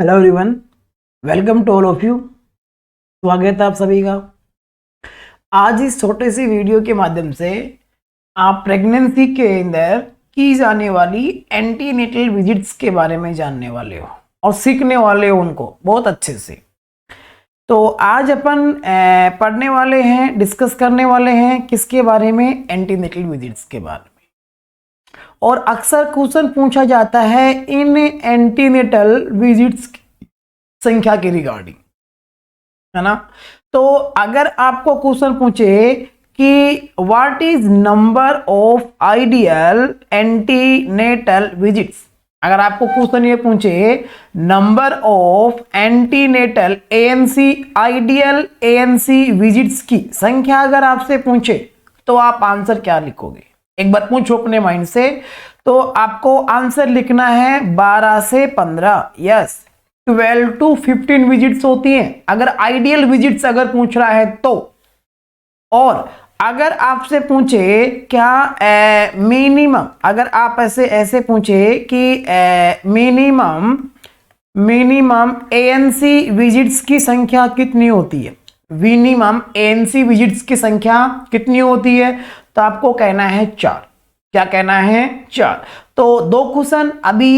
Hello everyone, welcome to all of you. स्वागत है आप सभी का। आज इस छोटे सी वीडियो के माध्यम से आप प्रेगनेंसी के अंदर की जाने वाली एंटीनेटल विजिट्स के बारे में जानने वाले हो और सीखने वाले हो उनको बहुत अच्छे से। तो आज अपन पढ़ने वाले हैं, डिस्कस करने वाले हैं किसके बारे में, एंटीनेटल विजिट्स के बारे में। और अक्सर क्वेश्चन पूछा जाता है इन एंटीनेटल विजिट्स संख्या के रिगार्डिंग, है ना। तो अगर आपको क्वेश्चन पूछे कि what is number of ideal antenatal visits, अगर आपको क्वेश्चन ये पूछे number of antenatal ANC ideal ANC visits की संख्या अगर आपसे पूछे तो आप आंसर क्या लिखोगे? एक बार पूछो अपने माइंड से। तो आपको आंसर लिखना है 12 से 15, यस 12 to 15 विजिट्स होती हैं अगर आइडियल विजिट्स अगर पूछ रहा है तो। और अगर आपसे पूछे क्या मिनिमम, अगर आप ऐसे पूछे कि मिनिमम एएनसी विजिट्स की संख्या कितनी होती है, मिनिमम एएनसी विजिट्स की संख्या कितनी होती है, तो आपको कहना है 4। क्या कहना है? 4। तो 2 क्वेश्चन अभी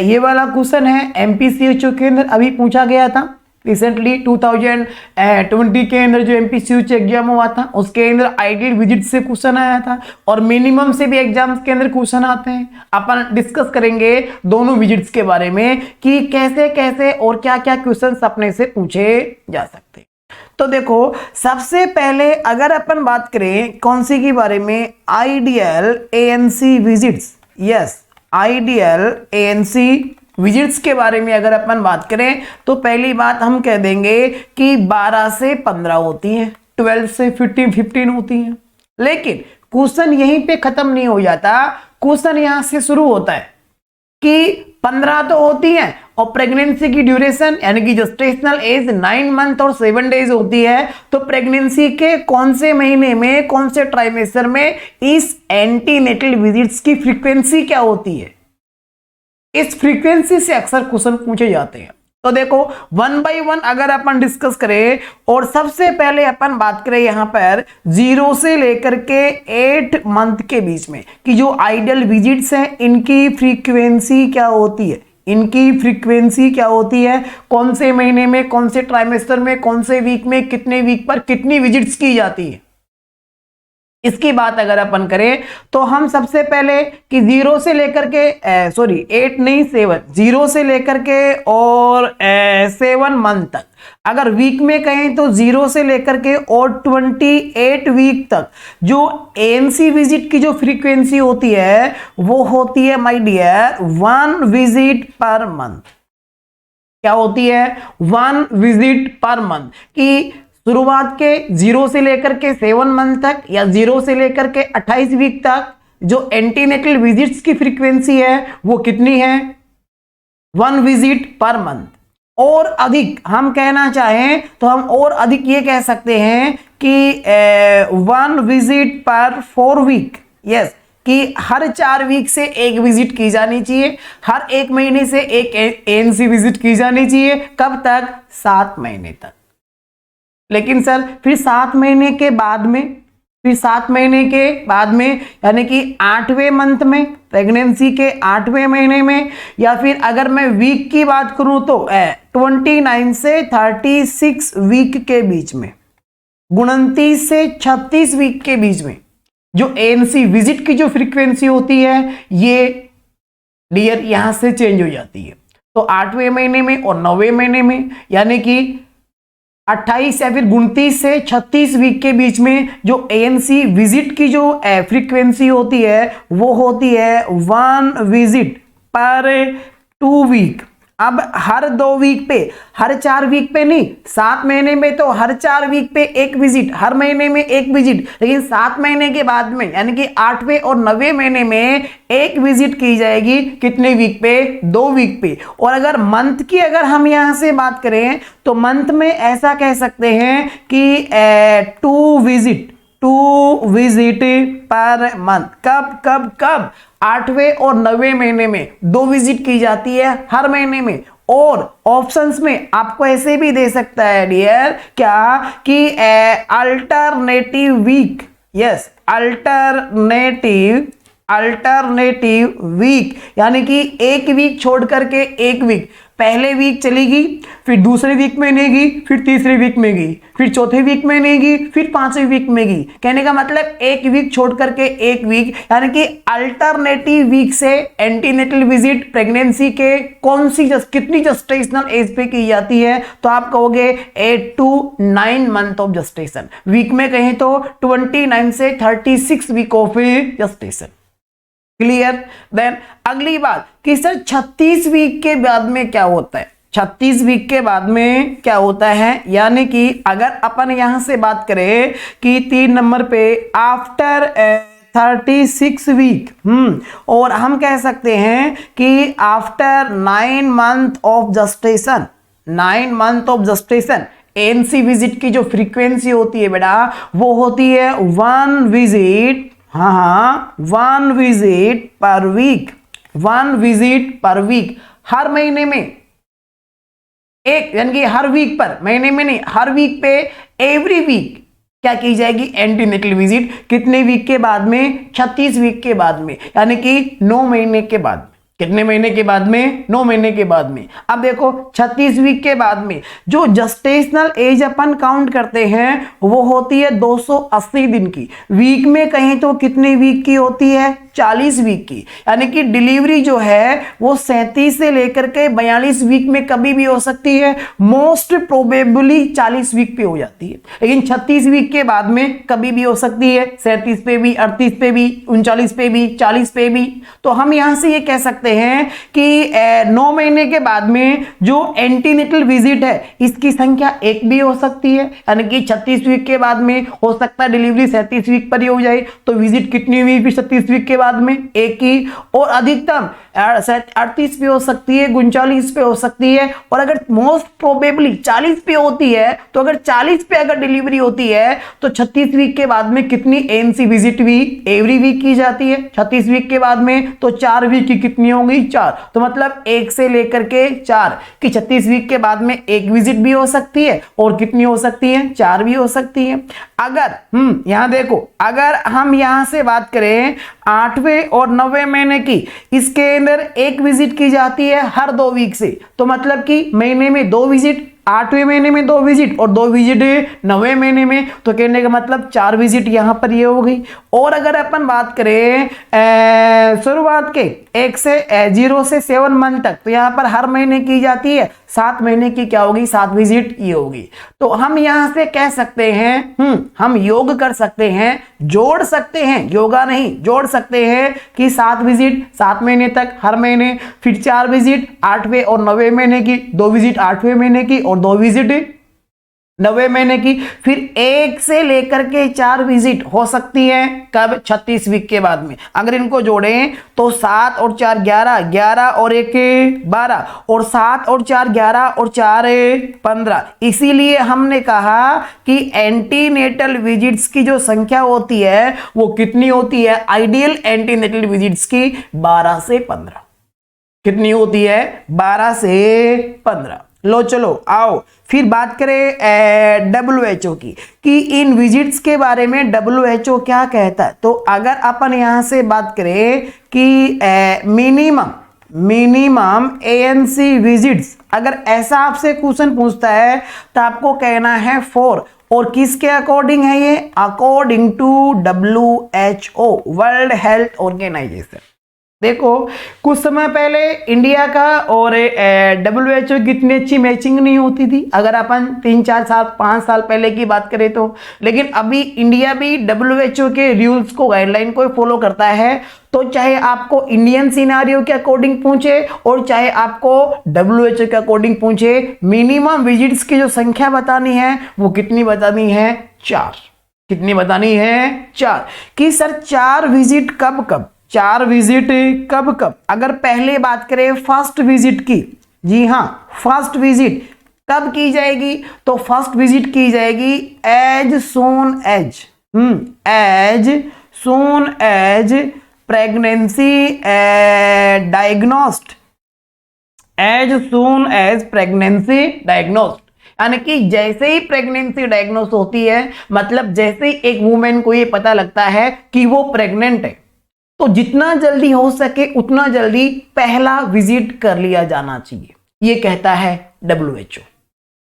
ये वाला क्वेश्चन है एमपीसीयू के अंदर अभी पूछा गया था रिसेंटली 2020 के अंदर जो एमपीसीयू एग्जाम हुआ था उसके अंदर आइडियल विजिट से क्वेश्चन आया था और मिनिमम से भी एग्जाम्स के अंदर क्वेश्चन आते हैं। अपन डिस्कस करेंगे दोनों विजिट्स के बारे में कि कैसे कैसे और क्या क्या क्वेश्चन अपने से पूछे जा सकते हैं। तो देखो, सबसे पहले अगर अपन बात करें कौन सी के बारे में, ideal ANC visits, yes ideal ANC visits के बारे में अगर अपन बात करें तो पहली बात हम कह देंगे कि 12 से 15 होती हैं, 12 से 15 होती हैं। लेकिन क्वेश्चन यहीं पे खत्म नहीं हो जाता, क्वेश्चन यहां से शुरू होता है कि 15 तो होती है और प्रेगनेंसी की ड्यूरेशन यानी कि जेस्टेशनल एज 9 मंथ और 7 डेज होती है। तो प्रेगनेंसी के कौन से महीने में, कौन से ट्राइमेस्टर में इस एंटीनेटल विजिट्स की फ्रीक्वेंसी क्या होती है, इस फ्रीक्वेंसी से अक्सर क्वेश्चन पूछे जाते हैं। तो देखो 1 by 1 अगर अपन डिस्कस करें और सबसे पहले अपन बात करें यहां पर 0 से लेकर के 8 मंथ के बीच में कि जो आइडियल विजिट्स हैं इनकी फ्रीक्वेंसी क्या होती है, इनकी फ्रीक्वेंसी क्या होती है, कौन से महीने में, कौन से ट्राइमेस्टर में, कौन से वीक में, कितने वीक पर कितनी विजिट्स की जाती है, इसकी बात अगर अपन करें तो हम सबसे पहले कि 0 से लेकर के 8 नहीं 7, 0 से लेकर के और 7 मंथ तक अगर वीक में कहें तो 0 से लेकर के और 28 वीक तक जो एएनसी विजिट की जो फ्रीक्वेंसी होती है वो होती है my dear 1 visit per month. क्या होती है? 1 विजिट पर मंथ। कि शुरुआत के 0 से लेकर के 7 मंथ तक या 0 से लेकर के 28 वीक तक जो एंटीनेटल विजिट्स की फ्रीक्वेंसी है वो कितनी है? 1 विजिट पर मंथ। और अधिक हम कहना चाहें तो हम और अधिक ये कह सकते हैं कि 1 विजिट पर 4 वीक, यस कि हर 4 वीक से एक विजिट की जानी चाहिए, हर 1 महीने से एक एएनसी विजिट की जानी चाहिए। कब तक? 7 महीने तक। लेकिन सर फिर 7 महीने के बाद में, फिर 7 महीने के बाद में यानी कि 8वें मंथ में, प्रेगनेंसी के 8वें महीने में, या फिर अगर मैं वीक की बात करूं तो 29 से 36 वीक के बीच में, 29 से 36 वीक के बीच में जो एएनसी विजिट की जो फ्रीक्वेंसी होती है ये डियर यहां से चेंज हो जाती है। तो 8वें महीने में और 9वें महीने में यानी कि 28 या फिर 29 से 36 वीक के बीच में जो एएनसी विजिट की जो फ्रीक्वेंसी होती है वो होती है 1 विजिट पर 2 वीक। अब हर 2 वीक पे, हर 4 वीक पे नहीं, 7 महीने में तो हर 4 वीक पे एक विजिट, हर महीने में एक विजिट, लेकिन 7 महीने के बाद में यानी कि 8वें और 9वें महीने में एक विजिट की जाएगी। कितने वीक पे? 2 वीक पे। और अगर मंथ की अगर हम यहां से बात करें तो मंथ में ऐसा कह सकते हैं कि 2 विजिट पर मंथ। कब कब कब? 8वें और 9वें महीने में 2 विजिट की जाती है हर महीने में, और ऑप्शंस में आपको ऐसे भी दे सकता है डियर क्या कि alternative week, yes alternative week, यानी कि एक वीक छोड़ करके एक वीक, पहले वीक चलेगी, फिर दूसरे वीक में नहीं गई, फिर तीसरे वीक में गई, फिर चौथे वीक में नहीं गई, फिर पांचवें वीक में गई। कहने का मतलब एक वीक छोड़ करके एक वीक, यानी कि अल्टरनेटिव वीक से एंटीनेटल विजिट प्रेगनेंसी के कौन सी कितनी जेस्टेशनल एज पे की जाती है, तो आप कहोगे 8 to 9 month of gestation. Week में कहें तो 29 से 36 week of gestation. Clear. Then अगली बात कि सर 36 वीक के बाद में क्या होता है, 36 वीक के बाद में क्या होता है, यानी कि अगर अपन यहां से बात करें कि 3 नंबर पे आफ्टर 36 वीक, और हम कह सकते हैं कि after 9 month of gestation, 9 month of gestation ANC visit की जो फ्रीक्वेंसी होती है बेटा वो होती है 1 विजिट, हाँ 1 visit per week, 1 visit per week, हर महीने में एक, यानी कि हर वीक पर, महीने में नहीं, हर वीक पे एवरी वीक क्या की जाएगी एंटीनेटल विजिट। कितने वीक के बाद में, 36 वीक के बाद में, यानी कि 9 महीने के बाद। कितने महीने के बाद में, 9 महीने के बाद में। अब देखो 36 वीक के बाद में जो जेस्टेशनल एज अपन काउंट करते हैं वो होती है 280 दिन की। वीक में कहीं तो कितने वीक की होती है, 40 वीक की, यानी कि डिलीवरी जो है वो 37 से लेकर के 42 वीक में कभी भी हो सकती है, मोस्ट प्रोबेबली 40 वीक पे हो जाती है, लेकिन 36 वीक के बाद में कभी भी हो सकती है, 37 पे भी, 38 पे भी, 39 पे भी, 40 पे भी। तो हम यहां से ये कह सकते हैं कि 9 महीने के बाद में जो एंटीनेटल विजिट है इसकी संख्या 1 भी हो सकती है, यानी कि 36 वीक के बाद में हो सकता है डिलीवरी 37 वीक पर ही हो जाए, तो विजिट कितनी हुई फिर 36 वीक के बाद में, 1 की, और अधिकतम 38 पे हो सकती है, 39 पे हो सकती है, और अगर मोस्ट प्रोबेबली 40 पे होती है, तो अगर 40 पे अगर डिलीवरी होती है तो 36 वीक के बाद में कितनी एएनसी विजिट भी एवरी वीक की जाती है। 36 वीक के बाद में तो 4 वीक की कितनी हो गई, 4, तो मतलब 1 से लेकर के 4 कि 36 वीक के बाद में 1 विजिट भी हो सकती है, और कितनी हो सकती है, 4 भी हो सकती है। अगर यहां देखो, अगर हम यहां से बात करें 8वें और 9वें महीने की, इसके अंदर 1 विजिट की जाती है हर 2 वीक से, तो मतलब कि महीने में 2 विजिट, 8वें महीने में 2 विजिट और 2 विजिट 9वें महीने में, तो कहने का मतलब 4 विजिट यहां पर ये हो गई। और अगर अपन बात करें शुरुआत के 0 से 7 मंथ तक, तो यहां पर हर महीने की जाती है, 7 महीने की क्या होगी, 7 विजिट ये होगी। तो हम यहां से कह सकते हैं, हम योग कर सकते हैं, जोड़ सकते हैं, योगा नहीं जोड़ सकते हैं कि 7 विजिट 7 महीने तक हर महीने, फिर 4 विजिट 8वें और 9वें महीने की, 2 विजिट 8वें महीने की और 2 विजिट 9वें महीने की, फिर 1 से लेकर के 4 विजिट हो सकती है कब, 36 वीक के बाद में। अगर इनको जोड़ें तो 7 और 4 11, 11 और 1 12, और 7 और 4 11 और 4 15। इसीलिए हमने कहा कि एंटीनेटल विजिट्स की जो संख्या होती है वो कितनी होती है, आइडियल एंटीनेटल विजिट्स की 12 से 15। कितनी होती है, 12 से 15। लो चलो आओ फिर बात करें WHO की, कि इन विजिट्स के बारे में WHO क्या कहता है। तो अगर अपन यहां से बात करें कि मिनिमम ANC विजिट्स, अगर ऐसा आपसे क्वेश्चन पूछता है तो आपको कहना है 4, और किसके अकॉर्डिंग है ये, according to WHO, world health organization. देखो कुछ समय पहले इंडिया का और WHO की इतनी अच्छी मैचिंग नहीं होती थी, अगर अपन 3-4 साल 5 साल पहले की बात करें तो, लेकिन अभी इंडिया भी WHO के रूल्स को, गाइडलाइन को फॉलो करता है। तो चाहे आपको इंडियन सिनेरियो के अकॉर्डिंग पूछे और चाहे आपको WHO के अकॉर्डिंग पूछे, मिनिमम विजिट्स की जो संख्या बतानी है वो कितनी बतानी है, 4। कितनी बतानी है, 4। कि सर 4 विजिट कब कब, 4 विजिट कब कब। अगर पहले बात करें फर्स्ट विजिट की, जी हां फर्स्ट विजिट कब की जाएगी, तो फर्स्ट विजिट की जाएगी as soon as pregnancy diagnosed as soon as pregnancy diagnosed, यानी कि जैसे ही प्रेगनेंसी डायग्नोस होती है, मतलब जैसे ही एक वुमेन को ये पता लगता है कि वो प्रेग्नेंट है, तो जितना जल्दी हो सके उतना जल्दी पहला विजिट कर लिया जाना चाहिए। ये कहता है WHO।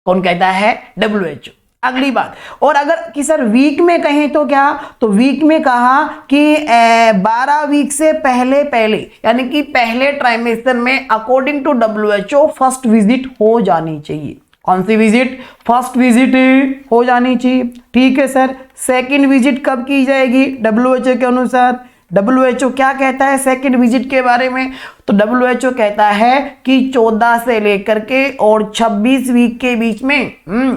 कौन कहता है? WHO। अगली बात, और अगर कि सर वीक में कहें तो क्या, तो वीक में कहा कि 12 वीक से पहले पहले, यानी कि पहले ट्राइमेस्टर में according to WHO first visit हो जानी चाहिए। कौन सी विजिट? फर्स्ट विजिट हो जानी चाहिए। ठीक है सर, सेकंड विजिट कब की जाएगी WHO के अनुसार? WHO क्या कहता है सेकंड विजिट के बारे में? तो WHO कहता है कि 14 से लेकर के और 26 वीक के बीच में,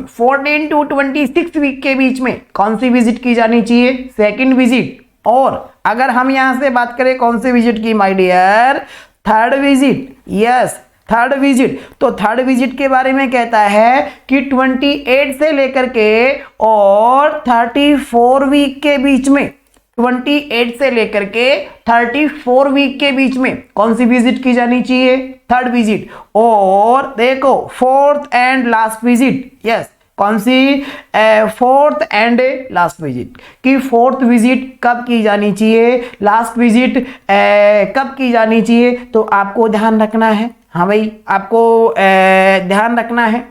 14 to 26 वीक के बीच में कौन सी विजिट की जानी चाहिए? Second visit. और अगर हम यहां से बात करें कौन सी विजिट की my dear? Third visit. Yes, third visit. तो थर्ड विजिट के बारे में कहता है कि 28 से लेकर के और 34 वीक के बीच में, 28 से लेकर के 34 वीक के बीच में कौन सी विजिट की जानी चाहिए? Third visit. और देखो fourth and last visit. Yes, कौन सी? Fourth and last visit. कि फोर्थ विजिट कब की जानी चाहिए, लास्ट विजिट कब की जानी चाहिए, तो आपको ध्यान रखना है। हाँ भाई, आपको ध्यान रखना है।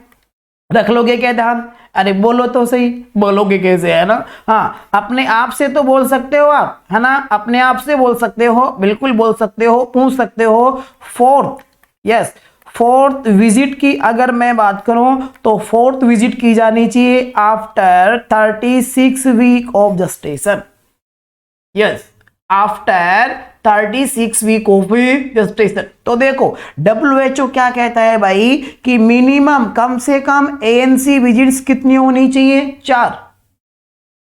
रख लोगे क्या ध्यान? अरे बोलो तो सही, बोलोगे कैसे, है ना? हाँ, अपने आप से तो बोल सकते हो आप, है ना? अपने आप से बोल सकते हो, बिल्कुल बोल सकते हो, पूछ सकते हो। फोर्थ, यस, फोर्थ विजिट की अगर मैं बात करूं तो फोर्थ विजिट की जानी चाहिए after 36 week of gestation. Yes, after 36 week of gestation. तो देखो WHO क्या कहता है भाई कि मिनिमम कम से कम ANC विजिट्स कितनी होनी चाहिए? 4।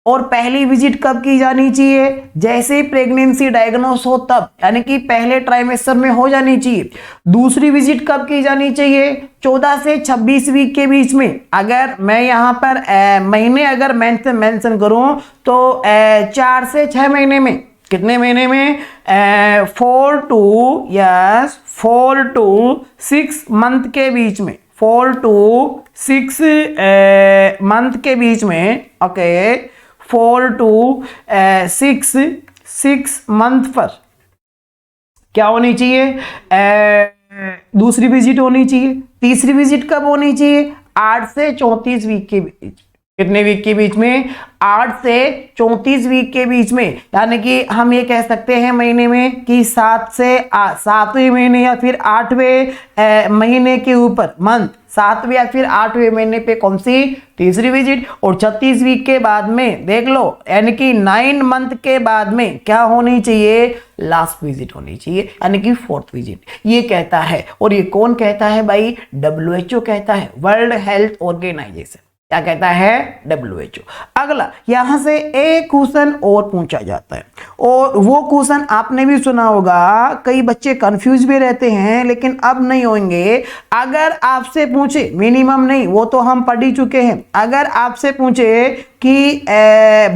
और पहली विजिट कब की जानी चाहिए? जैसे ही प्रेगनेंसी डायग्नोस हो तब, यानी कि पहले ट्राइमेस्टर में हो जानी चाहिए। दूसरी विजिट कब की जानी चाहिए? 14 से 26 वीक के बीच में। अगर मैं यहाँ पर महीने अगर मेंशन करूं तो 4 से 6 महीने में। कितने महीने में? 4 to 6 मंथ के बीच में, 4 to 6 मंथ के बीच में। ओके, 4 to 6 मंथ पर क्या होनी चाहिए? दूसरी विजिट होनी चाहिए। तीसरी विजिट कब होनी चाहिए? 8 से 34 वीक के बीच। कितने वीक के बीच में? 8 से 34 वीक के बीच में। यानी कि हम ये कह सकते हैं महीने में कि 7वें महीने या फिर 8वें महीने के ऊपर, मंथ 7वें या फिर 8वें महीने पे कौन सी? तीसरी विजिट। और 36 वीक के बाद में देख लो, यानी कि 9 मंथ के बाद में क्या होनी चाहिए? लास्ट विजिट होनी चाहिए, यानी कि फोर्थ विजिट। ये कहता है, और ये कौन कहता है भाई? WHO कहता है, वर्ल्ड हेल्थ ऑर्गेनाइजेशन। क्या कहता है? WHO। अगला, यहां से एक क्वेश्चन और पूछा जाता है, और वो क्वेश्चन आपने भी सुना होगा, कई बच्चे कंफ्यूज भी रहते हैं, लेकिन अब नहीं होंगे। अगर आपसे पूछे, मिनिमम नहीं, वो तो हम पढ़ ही चुके हैं, अगर आपसे पूछे कि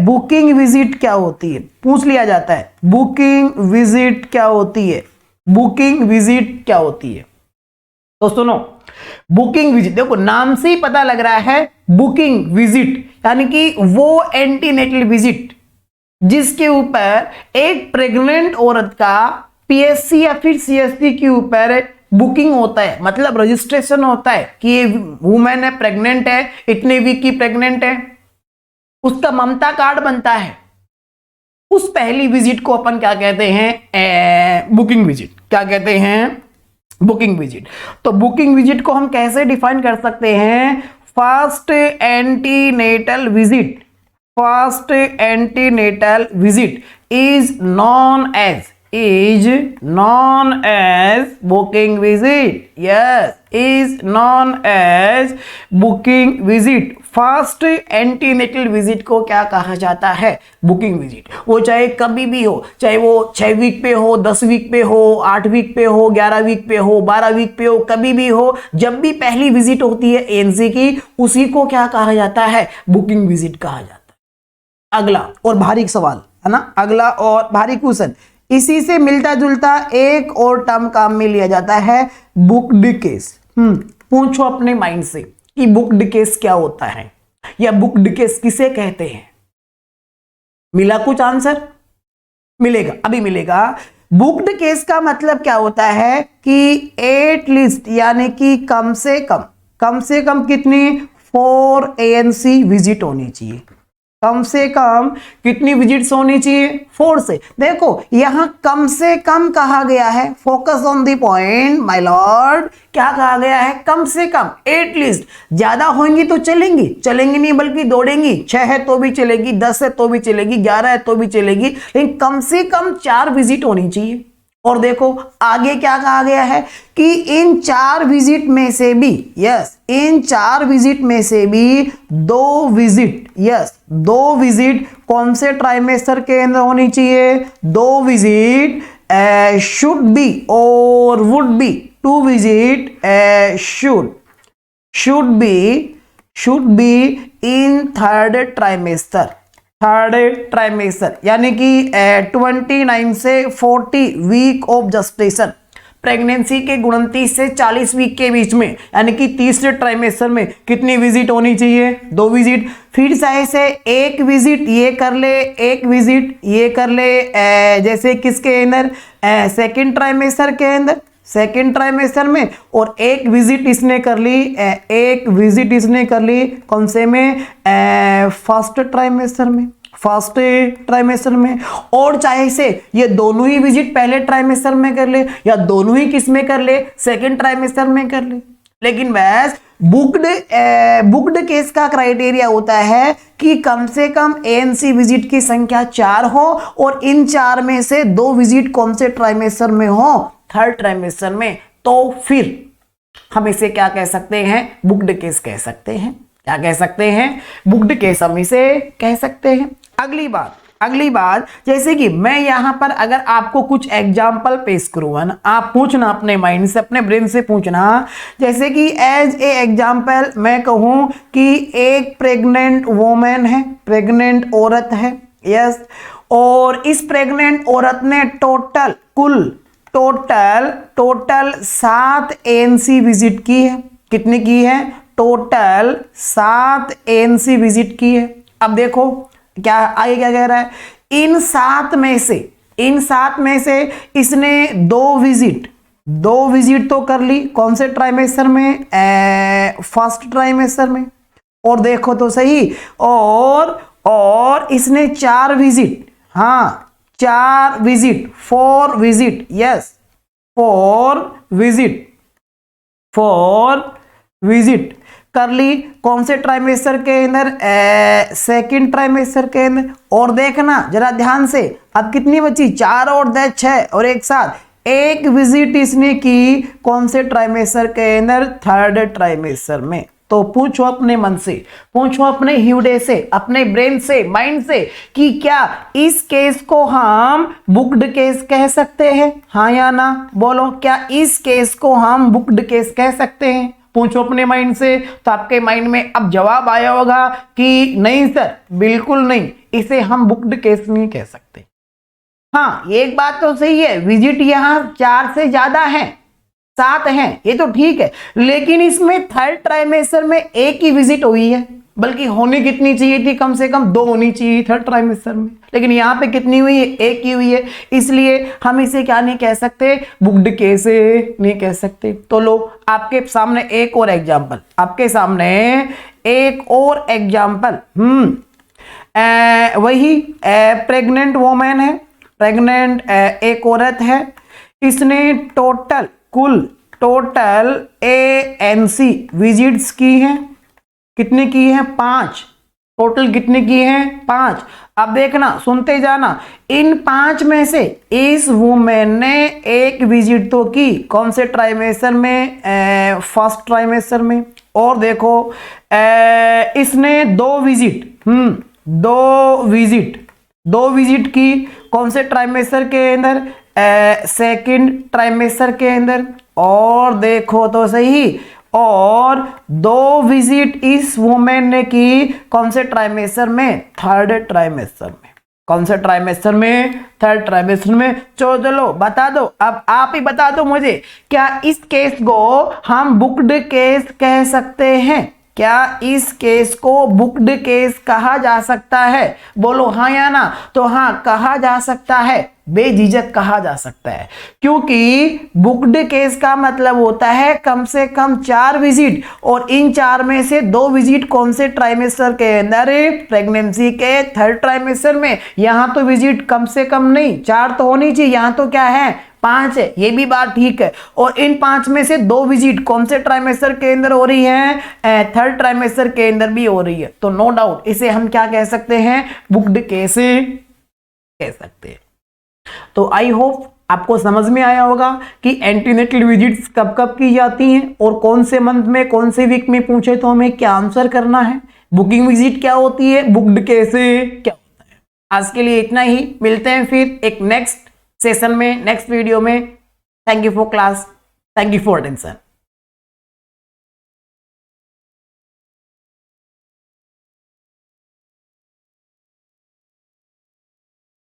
बुकिंग विजिट क्या होती है, पूछ लिया जाता है बुकिंग विजिट क्या होती है, बुकिंग विजिट क्या होती है। तो सुनो, बुकिंग विजिट, देखो नाम से ही पता लग रहा है बुकिंग विजिट, यानी कि वो एंटीनेटल विजिट जिसके ऊपर एक प्रेग्नेंट औरत का PSC या फिर CSC के ऊपर बुकिंग होता है, मतलब रजिस्ट्रेशन होता है कि ये वुमेन है, प्रेग्नेंट है, इतने वीक की प्रेग्नेंट है, उसका ममता कार्ड बनता है। उस पहली विजिट को अपन क्या कहते हैं? Booking visit. क्या कहते हैं? Booking visit. तो बुकिंग विजिट को हम कैसे डिफाइन कर सकते हैं? First antenatal visit, first antenatal visit is known as booking visit. Yes, is known as booking visit. First antenatal visit को क्या कहा जाता है? Booking visit. वो चाहे कभी भी हो, चाहे वो 6 वीक पे हो, 10 वीक पे हो, 8 वीक पे हो, 11 वीक पे हो, 12 वीक पे हो, कभी भी हो, जब भी पहली विजिट होती है ANC की, उसी को क्या कहा जाता है? बुकिंग विजिट कहा जाता है। अगला और भारी सवाल है ना, अगला और भारी क्वेश्चन, इसी से मिलता जुलता एक और टर्म काम में लिया जाता है बुक्ड केस। पूछो अपने माइंड से कि बुक्ड केस क्या होता है या बुक्ड केस किसे कहते हैं। मिला कुछ आंसर? मिलेगा, अभी मिलेगा। बुक्ड केस का मतलब क्या होता है कि एट लीस्ट यानी कि कम से कम कितनी 4 ANC विजिट होनी चाहिए। कम से कम कितनी विजिट्स होनी चाहिए? 4 से। देखो यहां कम से कम कहा गया है, focus on the point my Lord. क्या कहा गया है? कम से कम, एटलीस्ट। ज्यादा होंगी तो चलेंगी नहीं बल्कि दौड़ेंगी। 6 है तो भी चलेगी, 10 है तो भी चलेगी, 11 है तो भी चलेगी, लेकिन कम से कम 4 विजिट होनी चाहिए। और देखो आगे क्या कहा गया है कि इन 4 विजिट में से भी, इन 4 विजिट में से भी 2 विजिट कौन से ट्राइमेस्टर के अंदर होनी चाहिए? 2 विजिट शुड बी और would be, 2 visit should be in third trimester यानी कि 29 से 40 वीक ऑफ जेस्टेशन, प्रेगनेंसी के 29 से 40 वीक के बीच में, यानी कि तीसरे ट्राइमेस्टर में कितनी विजिट होनी चाहिए? 2 विजिट। फिर चाहे से एक विजिट ये कर ले, एक विजिट ये कर ले, जैसे किसके अंदर? सेकेंड ट्राइमेस्टर के अंदर, सेकेंड ट्राइमेस्टर में, और एक विजिट इसने कर ली कौन से में? फर्स्ट ट्राइमेस्टर में। और चाहे से ये दोनों ही विजिट पहले ट्राइमेस्टर में कर ले या दोनों ही किस में कर ले? सेकेंड ट्राइमेस्टर में कर ले। लेकिन बस बुक्ड केस का क्राइटेरिया होता है कि कम से कम ANC विजिट की संख्या 4 हो और इन 4 में से 2 विजिट कौन से ट्राइमेस्टर में हो? थर्ड ट्राइमेस्टर में। तो फिर हम इसे क्या कह सकते हैं? बुक्ड केस कह सकते हैं। क्या कह सकते हैं? बुक्ड केस हम इसे कह सकते हैं। अगली बात जैसे कि मैं यहां पर अगर आपको कुछ एग्जाम्पल पेश करूंगा ना, आप पूछना अपने माइंड से, अपने ब्रेन से पूछना। जैसे कि एज ए एग्जाम्पल मैं कहूं कि एक प्रेग्नेंट वोमेन है, प्रेग्नेंट औरत है, यस, और इस प्रेग्नेंट औरत ने टोटल 7 ANC विजिट की है। कितनी की है? टोटल 7 ANC विजिट की है। अब देखो क्या आगे क्या कह रहा है? इन 7 में से इसने 2 विजिट तो कर ली कौन से ट्राइमेस्टर में? फर्स्ट ट्राइमेस्टर में। और देखो तो सही, और इसने 4 visit, 4 visit, 4 visit, yes, 4 visit कर ली कौन से ट्राइमेस्टर के अंदर? सेकंड ट्राइमेस्टर के अंदर। और देखना जरा ध्यान से, अब कितनी बची? 4 और 10 6, और एक साथ एक विजिट इसने की कौन से ट्राइमेस्टर के अंदर? थर्ड ट्राइमेस्टर में। तो पूछो अपने मन से, पूछो अपने ह्यूडे से, अपने ब्रेन से, माइंड से कि क्या इस केस को हम बुक्ड केस कह सकते हैं? हाँ या ना बोलो। क्या इस केस को हम बुक्ड केस कह सकते हैं? पूछो अपने माइंड से। तो आपके माइंड में अब जवाब आया होगा कि नहीं सर, बिल्कुल नहीं, इसे हम बुक्ड केस नहीं कह सकते। हाँ, एक बात तो सही है, विजिट यहां 4 से ज्यादा है, 7 हैं, ये तो ठीक है, लेकिन इसमें थर्ड ट्राइमेस्टर में एक ही विजिट हुई है, बल्कि होनी कितनी चाहिए थी? कम से कम 2 होनी चाहिए थर्ड ट्राइमेस्टर में, लेकिन यहाँ पे कितनी हुई है? एक ही हुई है। इसलिए हम इसे क्या नहीं कह सकते? बुक्ड केस नहीं कह सकते। तो लो आपके सामने एक और एग्जाम्पल, वही प्रेग्नेंट वोमेन है, प्रेग्नेंट एक औरत है, इसने टोटल ANC विजिट्स की हैं। कितनी की है? 5। टोटल कितनी की है? 5। अब देखना, सुनते जाना, इन 5 में से इस वुमेन ने एक विजिट तो की कौन से ट्राइमेस्टर में? फर्स्ट ट्राइमेस्टर में। और देखो इसने 2 विजिट की कौन से ट्राइमेस्टर के अंदर? सेकंड ट्राइमेस्टर के अंदर। और देखो तो सही, और 2 विजिट इस वुमेन ने की कौन से ट्राइमेस्टर में? थर्ड ट्राइमेस्टर में। कौन से ट्राइमेस्टर में? थर्ड ट्राइमेस्टर में। चलो बता दो, अब आप ही बता दो मुझे, क्या इस केस को हम बुक्ड केस कह सकते हैं? क्या इस केस को बुक्ड केस कहा जा सकता है? बोलो हाँ या ना। तो हाँ, कहा जा सकता है, बेझिझक कहा जा सकता है, क्योंकि बुक्ड केस का मतलब होता है कम से कम 4 विजिट, और इन 4 में से 2 विजिट कौन से ट्राइमेस्टर के अंदर? प्रेगनेंसी के थर्ड ट्राइमेस्टर में। यहां तो विजिट कम से कम नहीं 4 तो होनी चाहिए, यहां तो क्या है 5 है, ये भी बात ठीक है। और इन 5 में से 2 विजिट कौन से ट्राइमेस्टर के अंदर हो रही है? थर्ड ट्राइमेस्टर के अंदर भी हो रही है। तो नो डाउट इसे हम क्या कह सकते हैं? बुक्ड केस कह सकते हैं। तो आई होप आपको समझ में आया होगा कि एंटीनेटल विजिट्स कब कब की जाती हैं और कौन से मंथ में, कौन से वीक में पूछे तो हमें क्या आंसर करना है। बुकिंग विजिट क्या होती है, बुक्ड केस क्या होता है। आज के लिए इतना ही, मिलते हैं फिर एक नेक्स्ट सेशन में, नेक्स्ट वीडियो में। Thank you for class, thank you for attention.